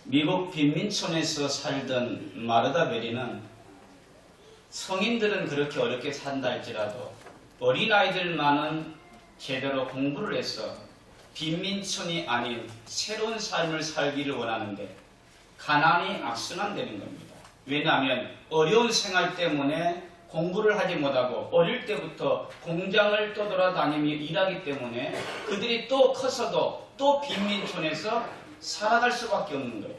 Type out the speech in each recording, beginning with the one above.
미국 빈민촌에서 살던 마르다 베리는 성인들은 그렇게 어렵게 산다 할지라도 어린아이들만은 제대로 공부를 해서 빈민촌이 아닌 새로운 삶을 살기를 원하는데 가난이 악순환되는 겁니다. 왜냐하면 어려운 생활 때문에 공부를 하지 못하고 어릴 때부터 공장을 떠돌아다니며 일하기 때문에 그들이 또 커서도 또 빈민촌에서 살아갈 수밖에 없는 거예요.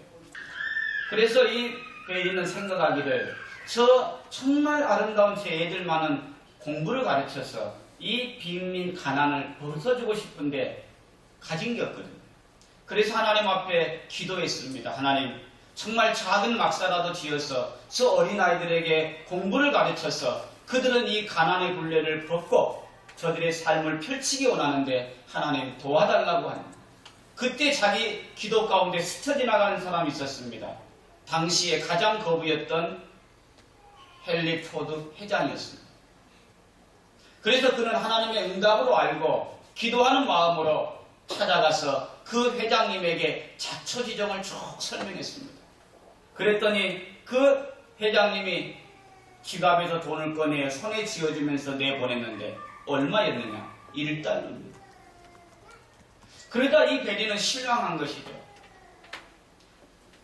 그래서 이 베리는 생각하기를 저 정말 아름다운 제 애들만은 공부를 가르쳐서 이 빈민 가난을 벗어주고 싶은데 가진 게 없거든요. 그래서 하나님 앞에 기도했습니다. 하나님, 정말 작은 막사라도 지어서 저 어린아이들에게 공부를 가르쳐서 그들은 이 가난의 굴레를 벗고 저들의 삶을 펼치기 원하는데 하나님 도와달라고 합니다. 그때 자기 기도 가운데 스쳐 지나가는 사람이 있었습니다. 당시에 가장 거부였던 헨리 포드 회장이었습니다. 그래서 그는 하나님의 응답으로 알고 기도하는 마음으로 찾아가서 그 회장님에게 자초지종을 쭉 설명했습니다. 그랬더니 그 회장님이 지갑에서 돈을 꺼내 손에 쥐어주면서 내보냈는데 얼마였느냐? 1달러입니다. 그러다 이 베리는 실망한 것이죠.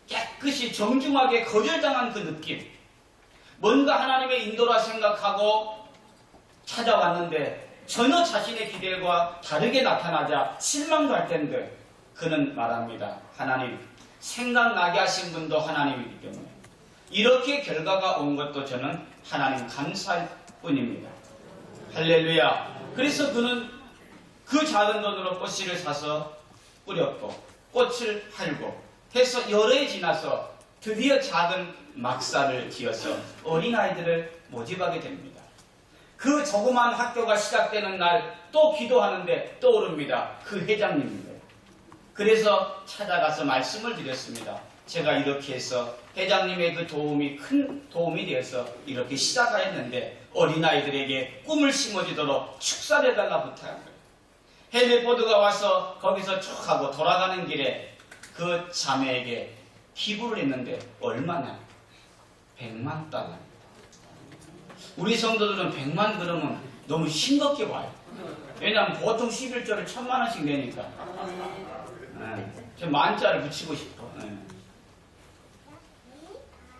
깨끗이 정중하게 거절당한 그 느낌, 뭔가 하나님의 인도라 생각하고 찾아왔는데 전혀 자신의 기대와 다르게 나타나자 실망도 할 텐데 그는 말합니다. 하나님, 생각나게 하신 분도 하나님이기 때문에 이렇게 결과가 온 것도 저는 하나님 감사할 뿐입니다. 할렐루야. 그래서 그는 그 작은 돈으로 꽃씨를 사서 뿌렸고 꽃을 팔고 해서 여러 해 지나서 드디어 작은 막사를 지어서 어린아이들을 모집하게 됩니다. 그 조그만 학교가 시작되는 날 또 기도하는데 떠오릅니다. 그 회장님인데. 그래서 찾아가서 말씀을 드렸습니다. 제가 이렇게 해서 회장님의 그 도움이 큰 도움이 되어서 이렇게 시작하였는데 어린아이들에게 꿈을 심어주도록 축사를 해달라 부탁한 거예요. 헨리 포드가 와서 거기서 쭉 하고 돌아가는 길에 그 자매에게 기부를 했는데 얼마냐? 100만 달러입니다. 우리 성도들은 100만 그러면 너무 싱겁게 봐요. 왜냐하면 보통 11조를 1000만 원씩 내니까. 저 만자를 붙이고 싶어.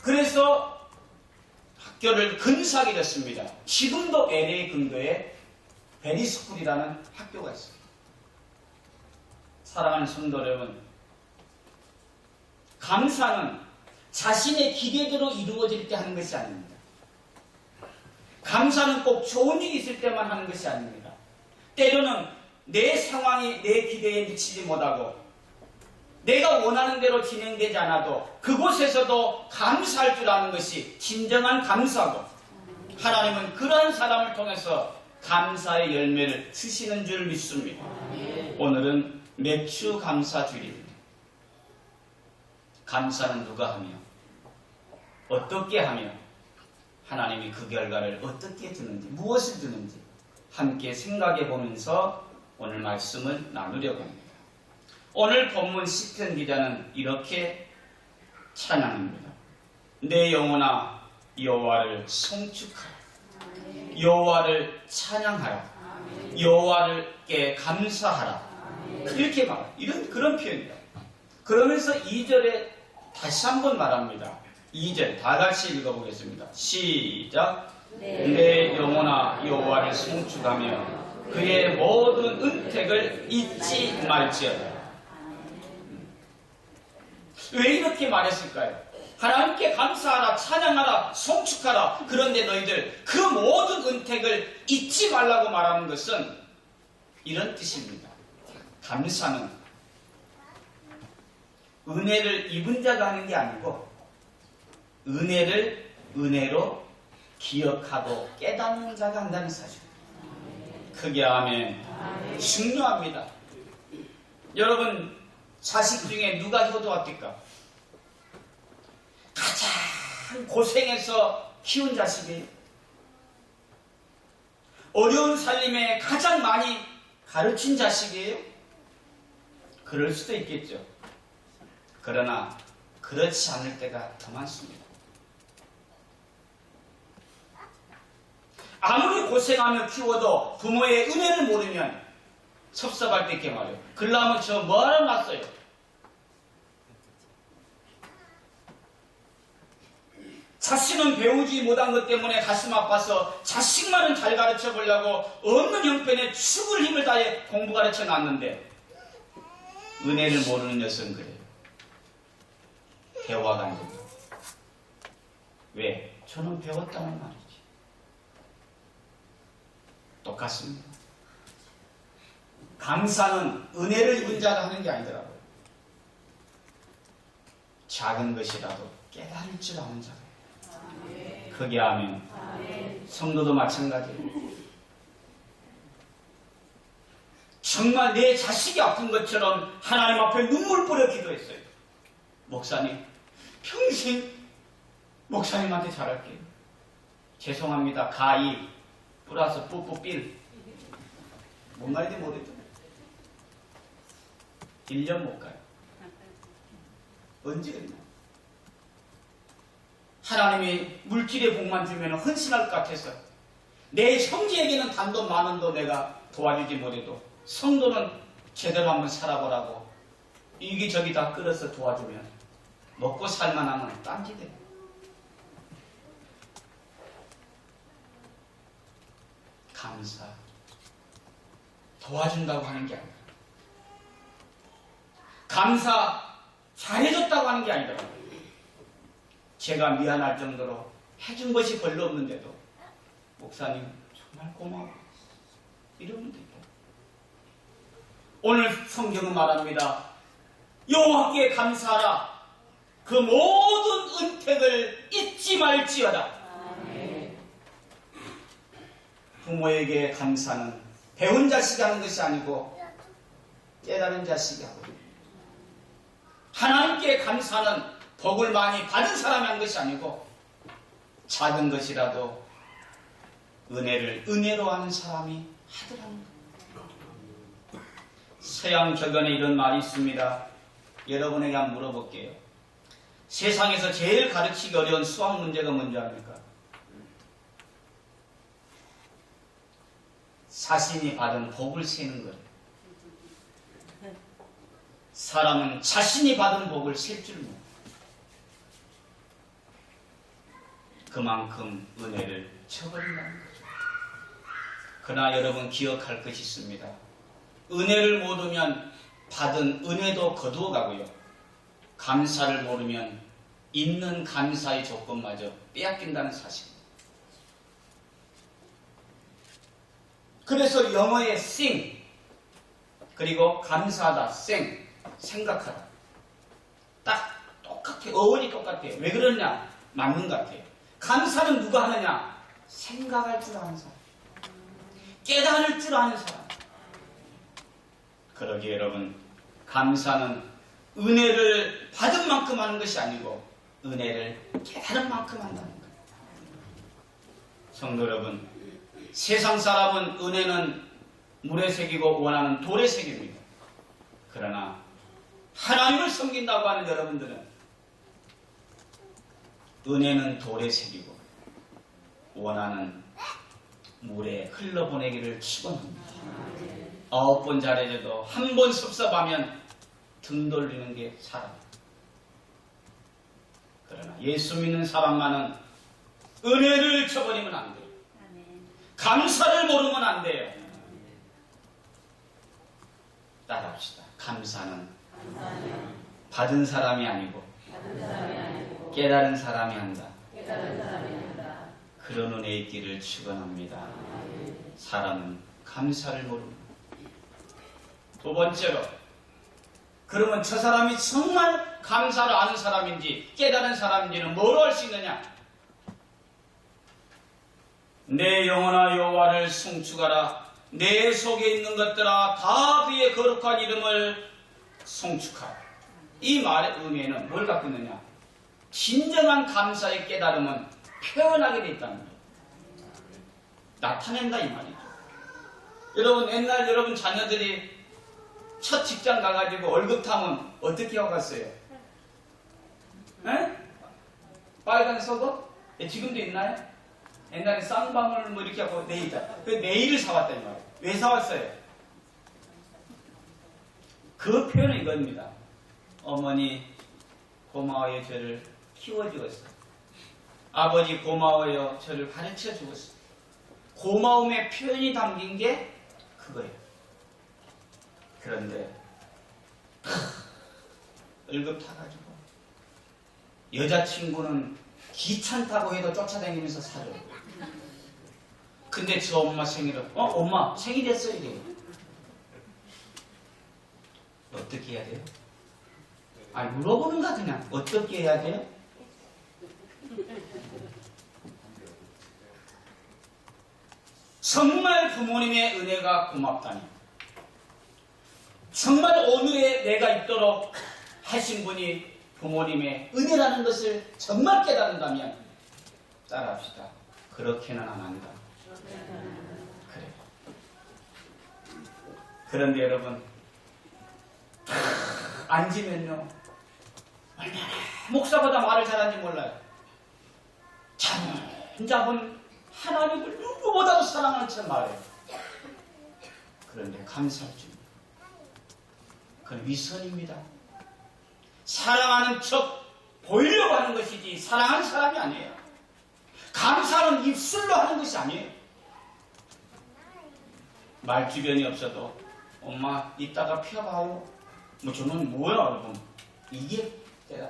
그래서 학교를 근사하게 됐습니다. 지금도 LA 근교에 베리스쿨이라는 학교가 있습니다. 사랑하는 성도 여러분, 감사는 자신의 기대대로 이루어질 때 하는 것이 아닙니다. 감사는 꼭 좋은 일이 있을 때만 하는 것이 아닙니다. 때로는 내 상황이 내 기대에 미치지 못하고 내가 원하는 대로 진행되지 않아도 그곳에서도 감사할 줄 아는 것이 진정한 감사고 하나님은 그러한 사람을 통해서 감사의 열매를 주시는 줄 믿습니다. 오늘은 매추 감사주일입니다. 감사는 누가 하며 어떻게 하며 하나님이 그 결과를 어떻게 주는지 무엇을 주는지 함께 생각해 보면서 오늘 말씀을 나누려고 합니다. 오늘 본문 시편 기자는 이렇게 찬양합니다. 내 영혼아 여호와를 송축하라. 여호와를 찬양하라. 여호와께 감사하라. 이렇게 말합니다. 그런 표현입니다. 그러면서 2절에 다시 한번 말합니다. 2절 다 같이 읽어보겠습니다. 시작. 내 영혼아 여호와를 송축하며 그의 모든 은택을 잊지 말지어다. 왜 이렇게 말했을까요? 하나님께 감사하라, 찬양하라, 송축하라. 그런데 너희들 그 모든 은택을 잊지 말라고 말하는 것은 이런 뜻입니다. 감사는 은혜를 입은 자가 하는 게 아니고 은혜를 은혜로 기억하고 깨닫는 자가 한다는 사실. 크게 아멘. 중요합니다. 여러분 자식 중에 누가 효도합니까? 가장 고생해서 키운 자식이에요. 어려운 살림에 가장 많이 가르친 자식이에요. 그럴 수도 있겠죠. 그러나 그렇지 않을 때가 더 많습니다. 아무리 고생하며 키워도 부모의 은혜를 모르면 섭섭할 때 있게 말이에요. 그러려면 저 뭐하러 났어요? 자식은 배우지 못한 것 때문에 가슴 아파서 자식만은 잘 가르쳐 보려고 없는 형편에 죽을 힘을 다해 공부 가르쳐 놨는데 은혜를 모르는 녀석은 그래요. 대화가 안 됩니다. 왜? 저는 배웠다는 말이지. 똑같습니다. 감사는 은혜를 입은 자가 하는 게 아니더라고요. 작은 것이라도 깨달을 줄 아는 자가. 크게 하면 성도도 마찬가지예요. 정말 내 자식이 아픈 것처럼 하나님 앞에 눈물 뿌려 기도했어요. 목사님, 평생 목사님한테 잘할게요. 죄송합니다. 가이 플러스 뿌뿌삘. 뭔 말인지 모르겠죠. 1년 못 가요. 언제 그랬나? 하나님이 물질의 복만 주면 헌신할 것 같아서 내 형제에게는 단돈 만 원도 내가 도와주지 못해도 성도는 제대로 한번 살아보라고 이기저기 다 끌어서 도와주면 먹고 살만하면 딴지대. 감사. 도와준다고 하는 게 아니라 감사 잘해줬다고 하는 게 아니더라고요. 제가 미안할 정도로 해준 것이 별로 없는데도 목사님 정말 고마워 이러면 돼요. 오늘 성경은 말합니다. 여호와께 감사하라. 그 모든 은택을 잊지 말지어다. 부모에게 감사는 배운 자식이 하는 것이 아니고 깨달은 자식이 하고 하나님께 감사는 복을 많이 받은 사람이 한 것이 아니고 작은 것이라도 은혜를 은혜로 하는 사람이 하더라는 것. 서양 저변에 이런 말이 있습니다. 여러분에게 한번 물어볼게요. 세상에서 제일 가르치기 어려운 수학 문제가 뭔지 압니까? 자신이 받은 복을 세는 거예요. 사람은 자신이 받은 복을 셀 줄 모릅니다. 그만큼 은혜를 쳐버린다는 거죠. 그러나 여러분 기억할 것이 있습니다. 은혜를 모르면 받은 은혜도 거두어 가고요. 감사를 모르면 있는 감사의 조건마저 빼앗긴다는 사실입니다. 그래서 영어의 sing 그리고 감사하다 sing 생각하다 딱 똑같아요. 어원이 똑같아요. 왜 그러냐? 맞는 것 같아요. 감사는 누가 하느냐? 생각할 줄 아는 사람, 깨달을 줄 아는 사람. 그러기에 여러분 감사는 은혜를 받은 만큼 하는 것이 아니고 은혜를 깨달은 만큼 한다는 거예요. 성도 여러분, 세상 사람은 은혜는 물에 새기고 원하는 돌에 새깁니다. 그러나 하나님을 섬긴다고 하는 여러분들은 은혜는 돌에 새기고 원하는 물에 흘러보내기를 축원합니다. 9번 잘해줘도 한 번 섭섭하면 등 돌리는 게 사람. 그러나 예수 믿는 사람만은 은혜를 쳐버리면 안 돼요. 감사를 모르면 안 돼요. 따라합시다. 감사는 받은 사람이 아니고 깨달은 사람이 한다. 그런 은혜 있기를 축원합니다. 사람은 감사를 모릅니다. 두 번째로, 그러면 저 사람이 정말 감사를 아는 사람인지 깨달은 사람인지는 뭐로 알 수 있느냐? 내 영혼아 여호와를 송축하라. 내 속에 있는 것들아 다 그의 거룩한 이름을 송축하라. 이 말의 의미에는 뭘 갖고 있느냐? 진정한 감사의 깨달음은 표현하게 돼 있다는 거예요. 나타낸다 이 말이죠. 여러분 옛날 여러분 자녀들이 첫 직장 가가지고 월급 타면 어떻게 하고 갔어요? 속어? 예, 지금도 있나요? 옛날에 쌍방울 뭐 이렇게 하고 네일자. 그 네일을 사왔다 이 말이에요. 왜 사왔어요? 그 표현은 이겁니다. 어머니 고마워요 저를 키워주었어. 아버지 고마워요 저를 가르쳐 주었어. 고마움의 표현이 담긴 게 그거예요. 그런데 을급 타가지고 여자친구는 귀찮다고 해도 쫓아다니면서 사줘요. 근데 저 엄마 생일을 엄마 생일 됐어 이게 어떻게 해야 돼요? 아니 물어보는가 그냥 어떻게 해야 돼요? 정말 부모님의 은혜가 고맙다니 정말 오늘의 내가 있도록 하신 분이 부모님의 은혜라는 것을 정말 깨닫는다면 따라합시다. 그렇게는 안 한다. 그래. 그런데 여러분 앉으면요 얼마나 목사보다 말을 잘하는지 몰라요. 참잡은 하나님을 누구보다도 사랑하는 척 말해요. 그런데 감사할 줄 그건 위선입니다. 사랑하는 척 보이려고 하는 것이지 사랑하는 사람이 아니에요. 감사는 입술로 하는 것이 아니에요. 말 주변이 없어도 엄마 이따가 펴봐요. 뭐 저는 뭐야 여러분. 이게 때다.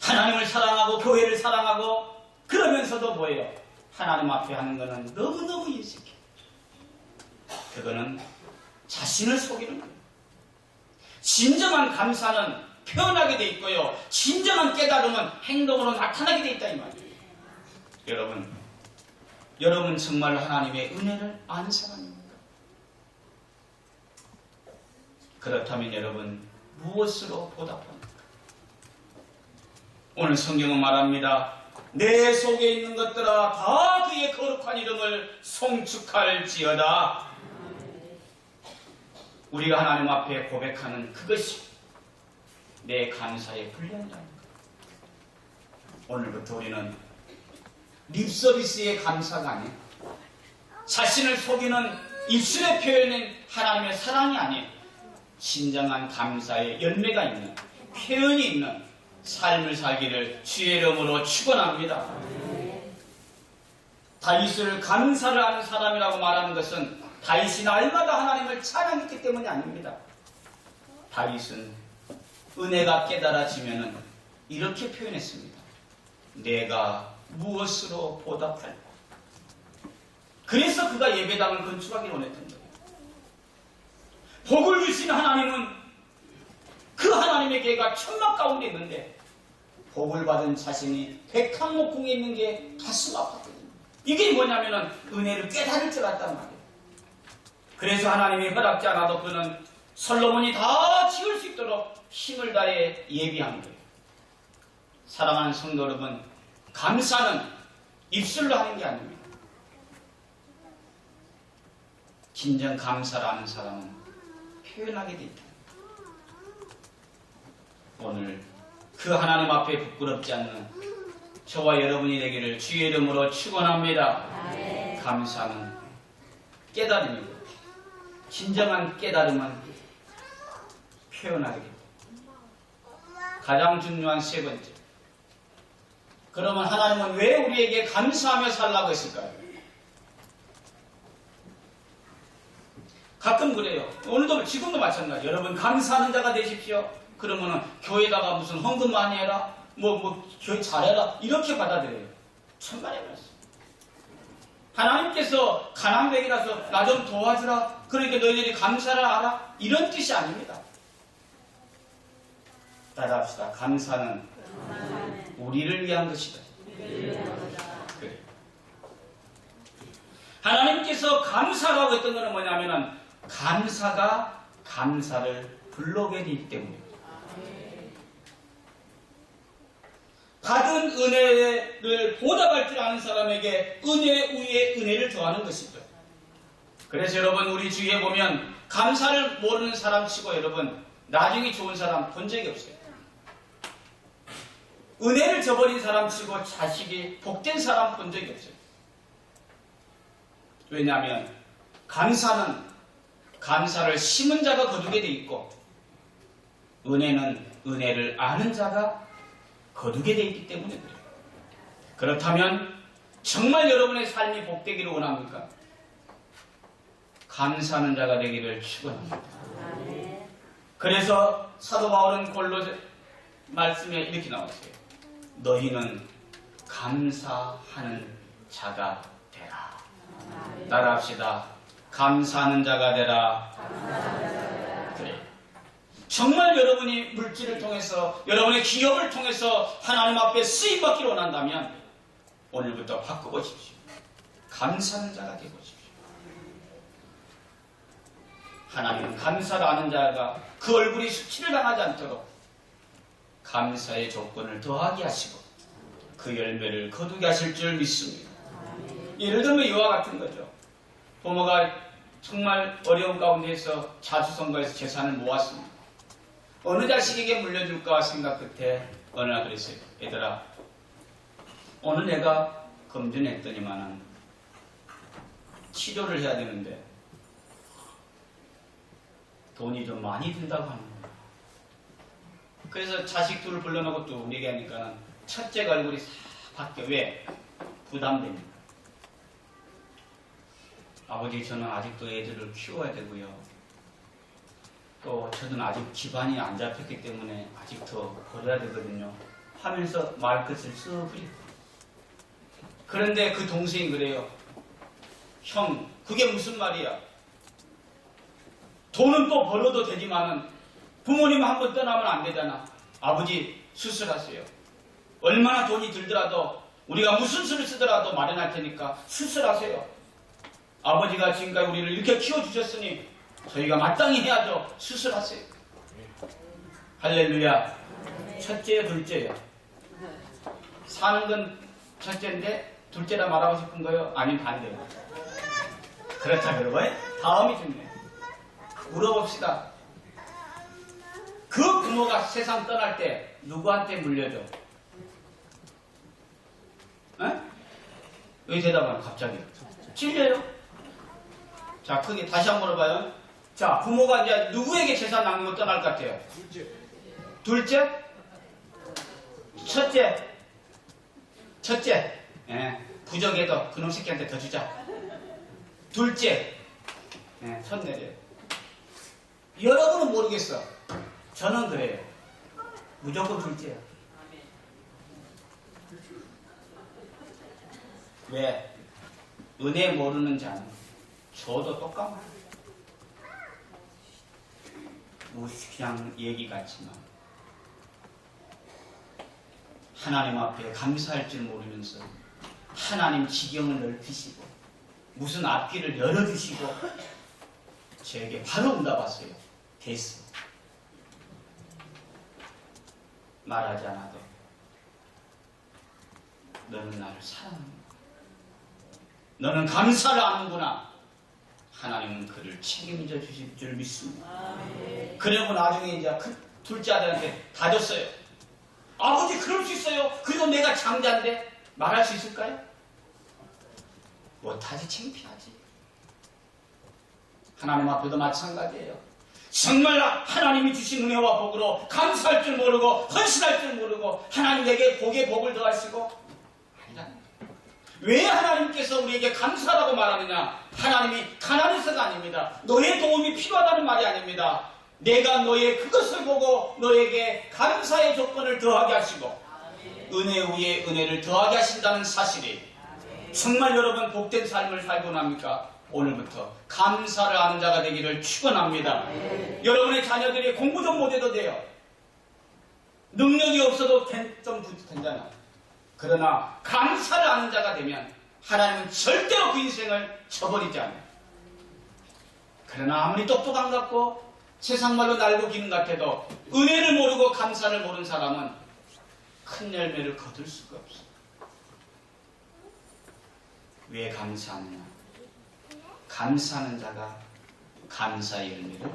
하나님을 사랑하고 교회를 사랑하고 그러면서도 뭐예요? 하나님 앞에 하는 거는 너무너무 예식해. 그거는 자신을 속이는 거예요. 진정한 감사는 표현하게 돼 있고요. 진정한 깨달음은 행동으로 나타나게 돼 있다 이 말이에요. 여러분 정말 하나님의 은혜를 아는 사람입니까? 그렇다면 여러분 무엇으로 보답합니까? 오늘 성경은 말합니다. 내 속에 있는 것들아 다 그의 거룩한 이름을 송축할지어다. 우리가 하나님 앞에 고백하는 그것이 내 감사의 분량이랍니다. 오늘부터 우리는 립서비스의 감사가 아니에요. 자신을 속이는 입술의 표현인 하나님의 사랑이 아니에요. 진정한 감사의 열매가 있는 표현이 있는 삶을 살기를 주의 이름으로 축원합니다. 다윗을 감사를 하는 사람이라고 말하는 것은 다윗이 날마다 하나님을 찬양했기 때문이 아닙니다. 다윗은 은혜가 깨달아지면 이렇게 표현했습니다. 내가 무엇으로 보답할까? 그래서 그가 예배당을 건축하기 원했던 거예요. 복을 주신 하나님은 그 하나님의 계가 천막 가운데 있는데 복을 받은 자신이 백항목궁에 있는 게 가슴 아팠거든요. 이게 뭐냐면은 은혜를 깨달을 줄 알았단 말이에요. 그래서 하나님이 허락지 않아도 그는 솔로몬이 다 지을 수 있도록 힘을 다해 예비한 거예요. 사랑하는 성도 여러분, 감사는 입술로 하는 게 아닙니다. 진정 감사를 하는 사람은 표현하게 돼 있다. 오늘 그 하나님 앞에 부끄럽지 않는 저와 여러분이 되기를 주의 이름으로 축원합니다. 감사는 깨달음이고 진정한 깨달음은 표현하게 됩니다. 가장 중요한 세 번째. 그러면 하나님은 왜 우리에게 감사하며 살라고 했을까요? 가끔 그래요. 오늘도 지금도 마찬가지예요. 여러분 감사하는 자가 되십시오. 그러면은 교회다가 무슨 헌금 많이 해라, 교회 잘해라 이렇게 받아들여요. 천만의 말씀. 하나님께서 가난뱅이라서 나 좀 도와주라. 그러니까 너희들이 감사를 알아. 이런 뜻이 아닙니다. 따라합시다. 감사는 우리를 위한 것이다. 그래. 하나님께서 감사라고 했던 것은 뭐냐면은 감사가 감사를 불러오게 되기 때문입니다. 받은 은혜를 보답할 줄 아는 사람에게 은혜 위에 은혜를 더하는 것이죠. 그래서 여러분 우리 주위에 보면 감사를 모르는 사람 치고 여러분 나중에 좋은 사람 본 적이 없어요. 은혜를 저버린 사람 치고 자식이 복된 사람 본 적이 없어요. 왜냐하면 감사는 감사를 심은 자가 거두게 돼 있고 은혜는 은혜를 아는 자가 거두게 돼 있기 때문에 그래요. 그렇다면 정말 여러분의 삶이 복되기를 원합니까? 감사하는 자가 되기를 축원합니다. 그래서 사도 바울은 골로새 말씀에 이렇게 나왔어요. 너희는 감사하는 자가 되라. 따라합시다. 감사하는 자가 되라. 그래. 정말 여러분이 물질을 통해서 여러분의 기업을 통해서 하나님 앞에 쓰임받기를 원한다면 오늘부터 바꿔보십시오. 감사하는 자가 되보십시오. 하나님은 감사를 아는 자가 그 얼굴이 수치를 당하지 않도록 감사의 조건을 더하게 하시고 그 열매를 거두게 하실 줄 믿습니다. 예를 들면 이와 같은 거죠. 부모가 정말 어려운 가운데에서 자수성가해서 재산을 모았습니다. 어느 자식에게 물려줄까 생각 끝에 어느 날 그랬어요. 얘들아, 오늘 내가 검진했더니만은 치료를 해야 되는데 돈이 좀 많이 든다고 하는 거예요. 그래서 자식 둘을 불러놓고 또 얘기하니까는 첫째가 얼굴이 싹 바뀌어. 왜? 부담됩니다. 아버지, 저는 아직도 애들을 키워야 되고요. 또 저는 아직 기반이 안 잡혔기 때문에 아직 더 벌어야 되거든요. 하면서 말끝을 쓱 흐려. 그런데 그 동생이 그래요. 형, 그게 무슨 말이야? 돈은 또 벌어도 되지만은 부모님 한번 떠나면 안 되잖아. 아버지, 수술하세요. 얼마나 돈이 들더라도 우리가 무슨 수를 쓰더라도 마련할 테니까 수술하세요. 아버지가 지금까지 우리를 이렇게 키워주셨으니 저희가 마땅히 해야죠. 수술하세요. 할렐루야. 첫째요, 둘째요? 사는 건 첫째인데 둘째라 말하고 싶은 거예요? 아니면 반대요? 그렇다 그러고요. 다음이 중요해요. 물어봅시다. 그 부모가 세상 떠날 때 누구한테 물려줘? 에? 왜 대답하는 갑자기? 찔려요? 자, 크게 다시 한번 물어봐요. 자, 부모가 이제 누구에게 재산 남기고 떠날 것 같아요? 둘째? 첫째? 첫째? 예, 부적에도 그놈 새끼한테 더 주자. 둘째? 예, 손 내려요. 여러분은 모르겠어. 저는 그래요. 무조건 둘째야. 왜? 은혜 모르는 자는 줘도 똑같아. 뭐 그냥 얘기 같지만 하나님 앞에 감사할 줄 모르면서 하나님 지경을 넓히시고 무슨 앞길을 열어주시고 저에게 바로 응답하세요. 됐어. 말하지 않아도 너는 나를 사랑하는구나. 너는 감사를 아는구나. 하나님은 그를 책임져 주실 줄 믿습니다. 그리고 나중에 이제 그 둘째 아들한테 다 줬어요. 아버지, 그럴 수 있어요. 그리고 내가 장자인데 말할 수 있을까요? 못하지. 창피하지. 하나님 앞에도 마찬가지예요. 정말 하나님이 주신 은혜와 복으로 감사할 줄 모르고 헌신할 줄 모르고 하나님에게 복에 복을 더하시고 아니라. 왜 하나님께서 우리에게 감사라고 말하느냐? 하나님이 가난해서가 아닙니다. 너의 도움이 필요하다는 말이 아닙니다. 내가 너의 그것을 보고 너에게 감사의 조건을 더하게 하시고 은혜 위에 은혜를 더하게 하신다는 사실이 정말 여러분 복된 삶을 살고 납니까? 오늘부터 감사를 아는 자가 되기를 축원합니다. 여러분의 자녀들이 공부 좀 못해도 돼요. 능력이 없어도 좀 된잖아. 그러나 감사를 아는 자가 되면 하나님은 절대로 그 인생을 저버리지 않아요. 그러나 아무리 똑똑한 것 같고 세상 말로 날고 기는 것 같아도 은혜를 모르고 감사를 모르는 사람은 큰 열매를 거둘 수가 없어요. 왜 감사하느냐? 감사하는 자가 감사의 열매를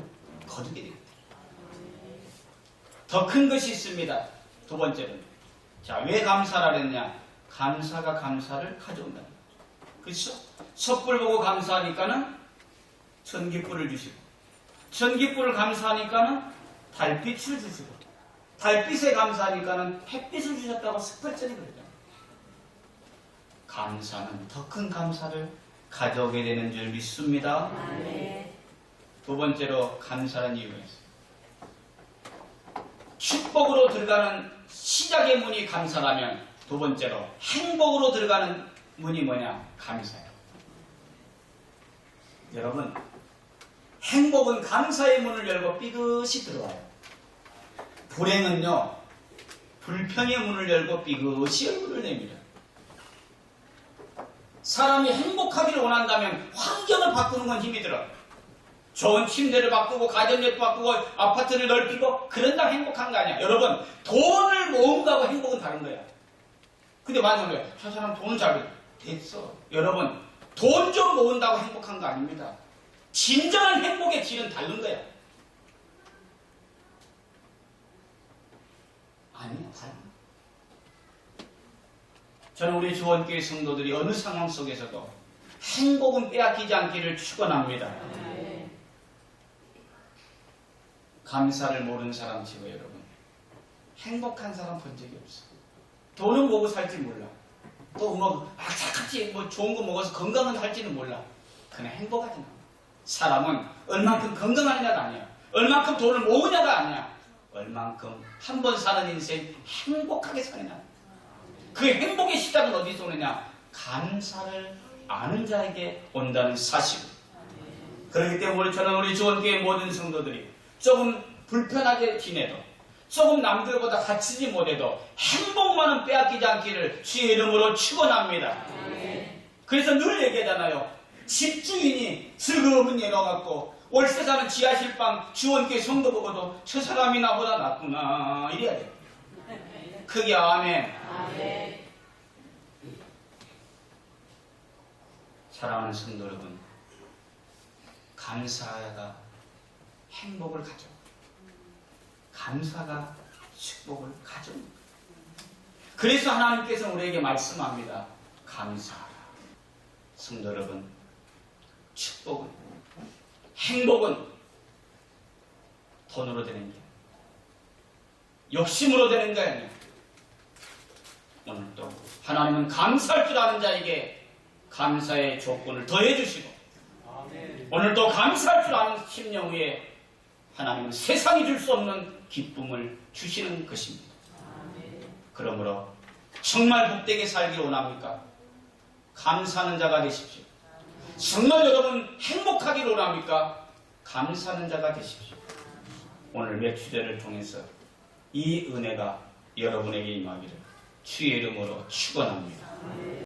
거두게 됩니다. 더 큰 것이 있습니다. 두 번째는 자, 왜 감사를 했냐? 감사가 감사를 가져온다. 그렇죠? 촛불 보고 감사하니까는 전깃불을 주시고, 전깃불을 감사하니까는 달빛을 주시고, 달빛에 감사하니까는 햇빛을 주셨다고 스펄전이 그러잖아요. 감사는 더 큰 감사를 가져오게 되는 줄 믿습니다. 두 번째로 감사는 이유가 있어요. 축복으로 들어가는 시작의 문이 감사라면 두 번째로 행복으로 들어가는 문이 뭐냐? 감사예요. 여러분, 행복은 감사의 문을 열고 삐끗이 들어와요. 불행은요, 불평의 문을 열고 삐끗이 얼굴을 냅니다. 사람이 행복하기를 원한다면 환경을 바꾸는 건 힘이 들어. 좋은 침대를 바꾸고 가전제품 바꾸고 아파트를 넓히고 그런다고 행복한 거 아니야. 여러분, 돈을 모은 거하고 행복은 다른 거야. 근데 만약에 저 사람 돈을 잘 됐어. 여러분, 돈 좀 모은다고 행복한 거 아닙니다. 진정한 행복의 질은 다른 거야. 아니야, 다른 거야. 저는 우리 주원교회 성도들이 어느 상황 속에서도 행복은 빼앗기지 않기를 축원합니다. 감사를 모르는 사람 치고 여러분, 행복한 사람 본 적이 없어. 돈은 뭐고 살지 몰라. 또 착같이 좋은 거 먹어서 건강은 할지는 몰라. 그냥 행복하지 않아. 사람은 얼만큼 건강하느냐가 아니야. 얼만큼 돈을 모으냐가 아니야. 얼만큼 한 번 사는 인생 행복하게 사느냐. 그 행복의 시작은 어디서 오느냐? 감사를 아는 자에게 온다는 사실. 그렇기 때문에 저는 우리 주원교회 모든 성도들이 조금 불편하게 지내도, 조금 남들보다 갖추지 못해도 행복만은 빼앗기지 않기를 주의 이름으로 축원합니다. 그래서 늘 얘기하잖아요. 집주인이 즐거움은 내려갖고 월세 사는 지하실방 주원교회 성도 보고도 저 사람이 나보다 낫구나 이래야 돼. 크게 아멘. 사랑하는 성도 여러분, 감사가 행복을 가져. 감사가 축복을 가져옵니다. 그래서 하나님께서 우리에게 말씀합니다. 감사하라. 성도 여러분, 축복은, 행복은 돈으로 되는 게 아니야. 욕심으로 되는 게 아니야. 오늘도 하나님은 감사할 줄 아는 자에게 감사의 조건을 더해 주시고, 오늘도 감사할 줄 아는 심령 위에 하나님은 세상이 줄 수 없는 기쁨을 주시는 것입니다. 그러므로 정말 복되게 살기 원합니까? 감사하는 자가 되십시오. 정말 여러분 행복하기를 원합니까? 감사하는 자가 되십시오. 오늘 매주제를 통해서 이 은혜가 여러분에게 임하기를 주의 이름으로 축원합니다.